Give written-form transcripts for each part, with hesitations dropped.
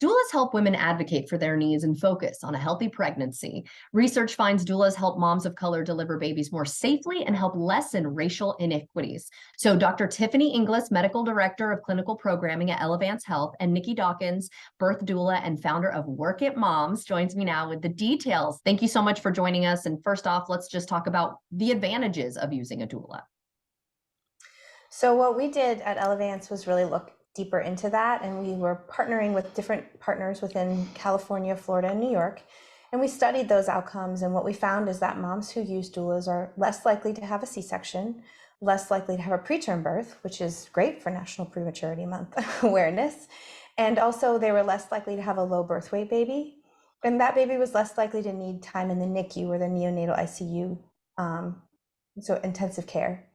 Doulas help women advocate for their needs and focus on a healthy pregnancy. Research finds doulas help moms of color deliver babies more safely and help lessen racial inequities. So Dr. Tiffany Inglis, Medical Director of Clinical Programming at Elevance Health, and Nikki Dawkins, birth doula and founder of Work It Moms, joins me now with the details. Thank you so much for joining us. And first off, let's just talk about the advantages of using a doula. So what we did at Elevance was really look deeper into that, and we were partnering with different partners within California, Florida, and New York, and we studied those outcomes. And what we found is that moms who use doulas are less likely to have a C-section, less likely to have a preterm birth, which is great for National Prematurity Month awareness, and also they were less likely to have a low birth weight baby, and that baby was less likely to need time in the NICU or the neonatal ICU, so intensive care.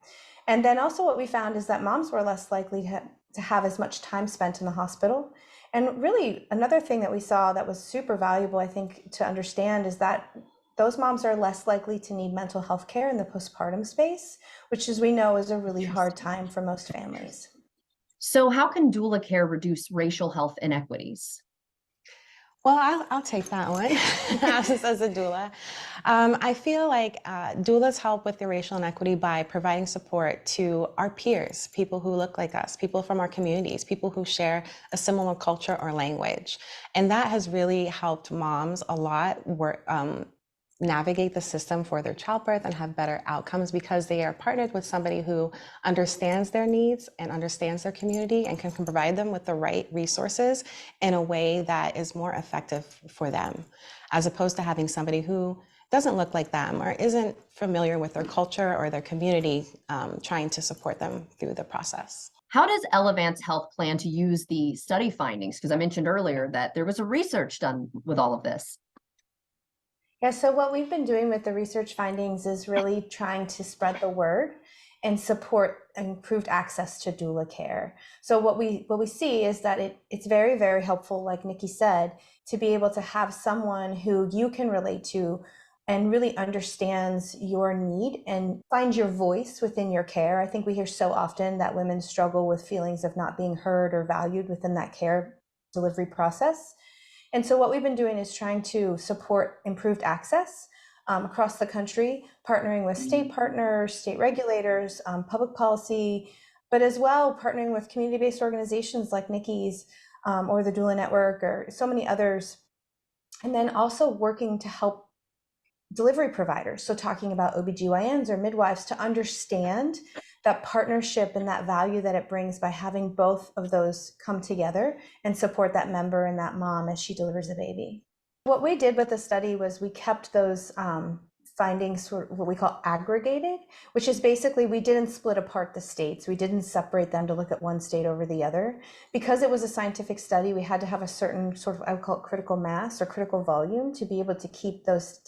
And then also what we found is that moms were less likely to have as much time spent in the hospital. And really another thing that we saw that was super valuable, I think, to understand is that those moms are less likely to need mental health care in the postpartum space, which, as we know, is a really hard time for most families. So how can doula care reduce racial health inequities? Well, I'll take that one as a doula. I feel like doulas help with the racial inequity by providing support to our peers, people who look like us, people from our communities, people who share a similar culture or language. And that has really helped moms a lot navigate the system for their childbirth and have better outcomes because they are partnered with somebody who understands their needs and understands their community and can provide them with the right resources in a way that is more effective for them, as opposed to having somebody who doesn't look like them or isn't familiar with their culture or their community trying to support them through the process. How does Elevance Health plan to use the study findings? Because I mentioned earlier that there was a research done with all of this. Yeah, so what we've been doing with the research findings is really trying to spread the word and support improved access to doula care. So what we see is that it's very, very helpful, like Nikki said, to be able to have someone who you can relate to and really understands your need and find your voice within your care. I think we hear so often that women struggle with feelings of not being heard or valued within that care delivery process. And so what we've been doing is trying to support improved access across the country, partnering with state partners, state regulators, public policy, but as well partnering with community-based organizations like Nikki's or the Doula Network or so many others. And then also working to help delivery providers. So talking about OBGYNs or midwives to understand that partnership and that value that it brings by having both of those come together and support that member and that mom as she delivers a baby. What we did with the study was we kept those findings sort of what we call aggregated, which is basically we didn't split apart the states. We didn't separate them to look at one state over the other. Because it was a scientific study, we had to have a certain sort of, I would call it critical mass or critical volume to be able to keep those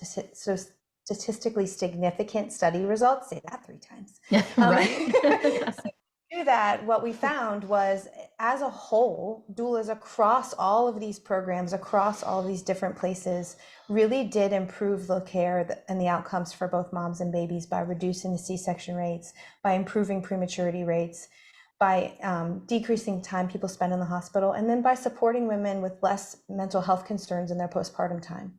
statistically significant study results. Say that 3 times. Right. So to do that, what we found was, as a whole, doulas across all of these programs, across all of these different places, really did improve the care and the outcomes for both moms and babies by reducing the C-section rates, by improving prematurity rates, by decreasing time people spend in the hospital, and then by supporting women with less mental health concerns in their postpartum time.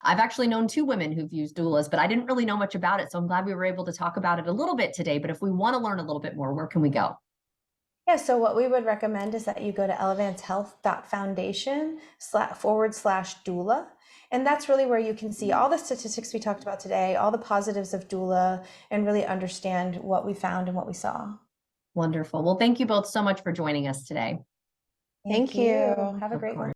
I've actually known 2 women who've used doulas, but I didn't really know much about it. So I'm glad we were able to talk about it a little bit today. But if we want to learn a little bit more, where can we go? Yeah, so what we would recommend is that you go to elevancehealth.foundation/doula. And that's really where you can see all the statistics we talked about today, all the positives of doula, and really understand what we found and what we saw. Wonderful. Well, thank you both so much for joining us today. Thank you. Have a great one.